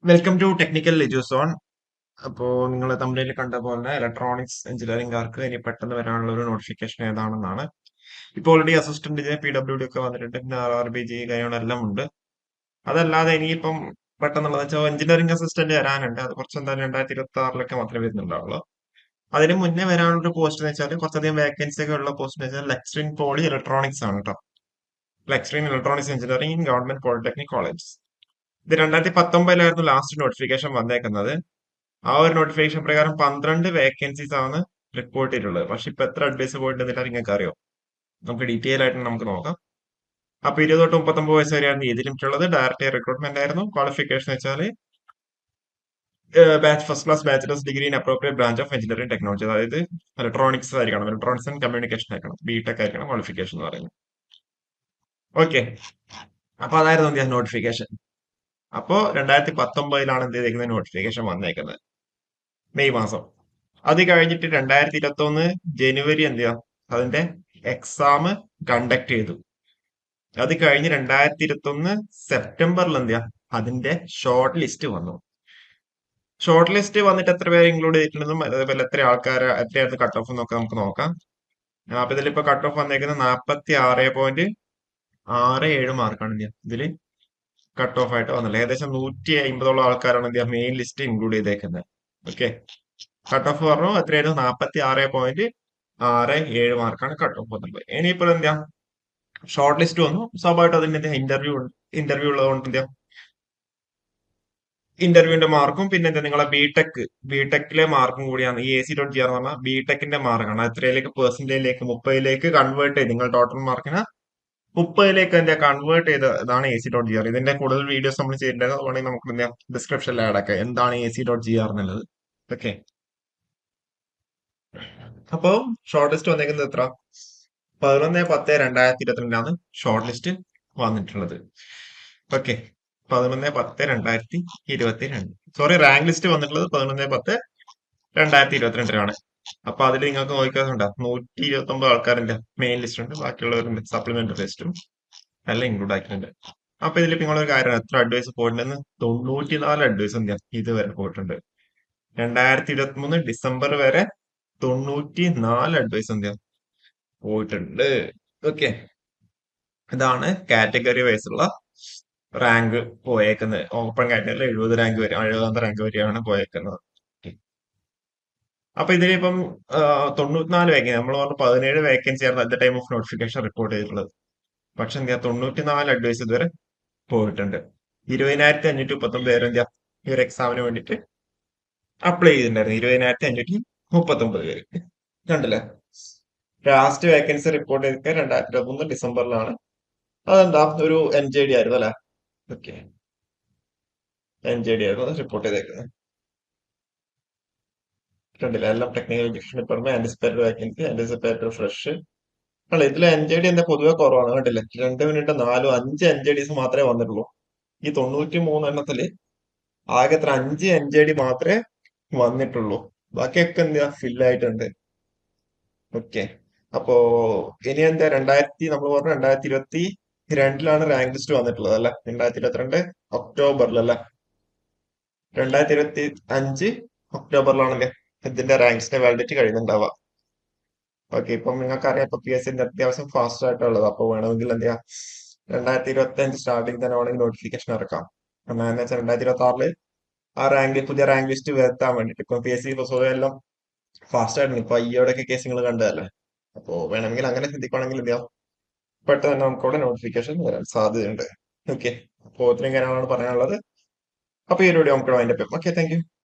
Welcome to technical ലിജുസോൺ. അപ്പോൾ നിങ്ങൾ തമിഴിൽ കണ്ട പോലെ ഇലക്ട്രോണിക്സ് എഞ്ചിനീയറിംഗുകാർക്ക് ഇനി പെട്ടെന്ന് വരാനുള്ള ഒരു നോട്ടിഫിക്കേഷൻ ഏതാണെന്നാണ്. ഇപ്പോൾ ഓൾറെഡി അസിസ്റ്റന്റ് PWD ഒക്കെ വന്നിട്ടുണ്ട്, പിന്നെ RRBG കാര്യങ്ങളെല്ലാം ഉണ്ട്. അതല്ലാതെ ഇനിയിപ്പം പെട്ടെന്നുള്ളത് വെച്ചാൽ എഞ്ചിനീയറിംഗ് അസിസ്റ്റന്റ് വരാനുണ്ട്. അത് കുറച്ച് എന്തായാലും 2026 മാത്രമേ വരുന്നുണ്ടാവുള്ളൂ. അതിന് മുന്നേ വരാനുള്ള ഒരു പോസ്റ്റ് എന്ന് വെച്ചാൽ കുറച്ചധികം വേക്കൻസി ഒക്കെ ഉള്ള പോസ്റ്റ് എന്ന് വെച്ചാൽ ലെക്ചറിംഗ് പോളി ഇലക്ട്രോണിക്സ് ആണ് കേട്ടോ. Lecturing electronics engineering in government polytechnic college. ഇത് 2019 ലാസ്റ്റ് നോട്ടിഫിക്കേഷൻ വന്നേക്കുന്നത്. ആ ഒരു നോട്ടിഫിക്കേഷൻ പ്രകാരം 12 വേക്കൻസീസ് ആണ് റിപ്പോർട്ട് ചെയ്തിട്ടുള്ളത്. പക്ഷെ ഇപ്പൊ എത്ര അഡ്വൈസ് പോയിട്ടുണ്ടെന്നില്ല നിങ്ങൾക്ക് അറിയോ? നമുക്ക് ഡീറ്റെയിൽ ആയിട്ട് നമുക്ക് നോക്കാം. അപ്പൊ 20 തൊട്ട് 39 വയസ്സ് വരെയാണ് ഏജ് ലിമിറ്റ് ഉള്ളത്. ഡയറക്റ്റ് റിക്രൂട്ട്മെന്റ് ആയിരുന്നു. ക്വാളിഫിക്കേഷൻ വെച്ചാൽ first class bachelors degree in appropriate branch of engineering technology, അതായത് ഇലക്ട്രോണിക്സ് ആയിരിക്കണം, ഇലക്ട്രോണിക്സ് ആൻഡ് കമ്മ്യൂണിക്കേഷൻ ആയിരിക്കണം, ബിടെക് ആയിരിക്കണം ക്വാളിഫിക്കേഷൻ എന്ന് പറയുന്നത്. ഓക്കെ, അപ്പൊ അതായിരുന്നു എന്ത് നോട്ടിഫിക്കേഷൻ. അപ്പോ 2019 എന്ത് ചെയ്തേക്കുന്നത് നോട്ടിഫിക്കേഷൻ വന്നേക്കുന്നത്, മെയ് മാസം. അത് കഴിഞ്ഞിട്ട് 2021 ജനുവരി എന്ത് ചെയ്യാം അതിന്റെ എക്സാം കണ്ടക്ട് ചെയ്തു. അത് കഴിഞ്ഞ് 2021 സെപ്റ്റംബറിൽ എന്ത് ചെയ്യാം അതിന്റെ ഷോർട്ട് ലിസ്റ്റ് വന്നു. ഷോർട്ട് ലിസ്റ്റ് വന്നിട്ട് എത്ര പേര് ഇൻക്ലൂഡ് ചെയ്തിട്ടുണ്ടെന്നും അതേപോലെ എത്ര ആൾക്കാർ എത്രയായിരുന്നു കട്ട് ഓഫ് എന്നൊക്കെ നമുക്ക് നോക്കാം. അപ്പൊ ഇതിലിപ്പോ കട്ട് ഓഫ് വന്നേക്കുന്നത് 46.67 മാർക്കാണ് എന്ത് ചെയ്യാം ഇതില് കട്ട് ഓഫ് ആയിട്ട് വന്നുള്ളത്. ഏകദേശം 150ഓളം ആൾക്കാരാണ് എന്ത് ചെയ്യാം മെയിൻ ലിസ്റ്റ് ഇൻക്ലൂഡ് ചെയ്തേക്കുന്നത്. ഓക്കെ, കട്ട് ഓഫ് പറഞ്ഞു എത്രയായിരുന്നു? 46.67 മാർക്കാണ് കട്ട് ഓഫ് വന്നത്. ഇനിയിപ്പോൾ എന്താ ഷോർട്ട് ലിസ്റ്റ് വന്നു. സ്വാഭാവികമായിട്ട് അതിന്റെ ഇന്റർവ്യൂ ഉള്ളതുകൊണ്ട് എന്താ ഇന്റർവ്യൂവിന്റെ മാർക്കും പിന്നെ എന്താ നിങ്ങളെ ബിടെക്കിലെ മാർക്കും കൂടിയാണ് ഈ AC.GR എന്ന് പറഞ്ഞാൽ ബിടെക്കിന്റെ മാർക്കാണ്. എത്രയിലേക്ക് പെർസെന്റേജിലേക്ക് 30ലേക്ക് കൺവേർട്ട് ചെയ്ത് നിങ്ങൾ ടോട്ടൽ മാർക്കിന് 30ലേക്ക് എന്താ കൺവേർട്ട് ചെയ്ത് ഇതാണ് AC.GR. ഇതിന്റെ കൂടുതൽ വീഡിയോസ് നമ്മൾ ചെയ്തിട്ടുണ്ട്. അതുകൊണ്ടെങ്കിൽ നമുക്ക് എന്താ ഡിസ്ക്രിപ്ഷനിൽ ആഡ് ആക്കാം എന്താണ് AC.GR എന്നുള്ളത്. ഓക്കെ, അപ്പോ ഷോർട്ട് ലിസ്റ്റ് വന്നേക്കുന്നത് എത്ര? 11/10/2022 ഷോർട്ട് ലിസ്റ്റ് വന്നിട്ടുള്ളത്. ഓക്കെ, 11/10/2022. സോറി, റാങ്ക് ലിസ്റ്റ് വന്നിട്ടുള്ളത് 11/10/2022 അപ്പൊ അതിൽ നിങ്ങൾക്ക് നോക്കിക്കാറുണ്ടോ 129 ആൾക്കാരിന്റെ മെയിൻ ലിസ്റ്റ് ഉണ്ട്, ബാക്കിയുള്ളവരുടെ സപ്ലിമെന്ററി ലിസ്റ്റും എല്ലാം ഇൻക്ലൂഡ് ആക്കിയിട്ടുണ്ട്. അപ്പൊ ഇതിൽ നിങ്ങളൊരു കാര്യം എത്ര അഡ്വൈസ് പോയിട്ടുണ്ടെന്ന് 94 അഡ്വൈസ് എന്ത് ഇതുവരെ പോയിട്ടുണ്ട്. 2023 ഡിസംബർ വരെ 94 അഡ്വൈസ് എന്ത് പോയിട്ടുണ്ട്. ഓക്കെ, ഇതാണ് കാറ്റഗറി വൈസ് ഉള്ള റാങ്ക് പോയേക്കുന്നത്. ഓപ്പൺ കാറ്റഗറിയിൽ 70 റാങ്ക് വരെ 70 റാങ്ക് വരെയാണ് പോയേക്കുന്നത്. അപ്പൊ ഇതിലിപ്പം 94 വേക്കൻസി, നമ്മൾ പറഞ്ഞ 17 വേക്കൻസി ആയിരുന്നു at the time of notification report ചെയ്തിട്ടുള്ളത്. പക്ഷെ എന്താ 94 അഡ്വൈസ് ഇതുവരെ പോയിട്ടുണ്ട്. 20,539 പേര് എന്താ ഈ ഒരു എക്സാമിന് വേണ്ടിയിട്ട് അപ്ലൈ ചെയ്തിട്ടുണ്ടായിരുന്നു. 20,539 പേര്. കണ്ടില്ലേ? ലാസ്റ്റ് വേക്കൻസി റിപ്പോർട്ട് ചെയ്തിട്ട് 2023 ഡിസംബറിലാണ്. അതെന്താ ഒരു NJD ആയിരുന്നു അല്ലെ? ഓക്കെ, NJD ആയിരുന്നു റിപ്പോർട്ട് ചെയ്തേക്കുന്നത്. കണ്ടില്ല, എല്ലാം technical education department, anticipated vacancy, anticipated fresh. അല്ല, ഇതിൽ NJD എന്താ പൊതുവെ കുറവാണ്. കണ്ടില്ലേ, 2 മിനിറ്റ് 4 5 NJDs മാത്രമേ വന്നിട്ടുള്ളൂ. ഈ 93 ആകെ എത്ര 5 NJD മാത്രമേ വന്നിട്ടുള്ളൂ. ബാക്കിയൊക്കെ എന്താ ഫില്ലായിട്ടുണ്ട്. ഓക്കെ, അപ്പോ ഇനി എന്താ നമ്മൾ പറഞ്ഞു 2022 റാങ്ക് ലിസ്റ്റ് വന്നിട്ടുള്ളത് അല്ലെ? 2022 ഒക്ടോബറിലല്ലേ? 2025 ഒക്ടോബറിലാണല്ലേ ഇതിന്റെ റാങ്ക്സിന്റെ വാലിഡിറ്റി കഴിയുന്നുണ്ടാവുക. ഓക്കെ, ഇപ്പം നിങ്ങൾക്കറിയാം ഇപ്പൊ PSC അത്യാവശ്യം ഫാസ്റ്റ് ആയിട്ടുള്ളത്. അപ്പൊ വേണമെങ്കിൽ എന്താ 2025 സ്റ്റാർട്ടിങ് തന്നെ വേണമെങ്കിൽ നോട്ടിഫിക്കേഷൻ ഇറക്കാം. എന്താണെന്ന് വെച്ചാൽ 2026 ആ പുതിയ റാങ്ക് ലിസ്റ്റ് വരുത്താൻ വേണ്ടിട്ട് ഇപ്പൊ PSC സ്വയം എല്ലാം ഫാസ്റ്റ് ആയിട്ടുണ്ട്. ഇപ്പൊ ഈയോടൊക്കെ കേസ് നിങ്ങൾ കണ്ടതല്ലേ? അപ്പോ വേണമെങ്കിൽ അങ്ങനെ ചിന്തിക്കുകയാണെങ്കിൽ എന്ത് ചെയ്യാം, പെട്ടെന്ന് തന്നെ നമുക്ക് അവിടെ നോട്ടിഫിക്കേഷൻ വരാൻ സാധ്യതയുണ്ട്. ഓക്കെ, അപ്പോ ഇത്രയും കാര്യങ്ങളാണ് പറയാനുള്ളത്. അപ്പൊ ഈ ഒരു വീഡിയോ നമുക്ക് അതിന്റെ ഓക്കെ, താങ്ക് യു.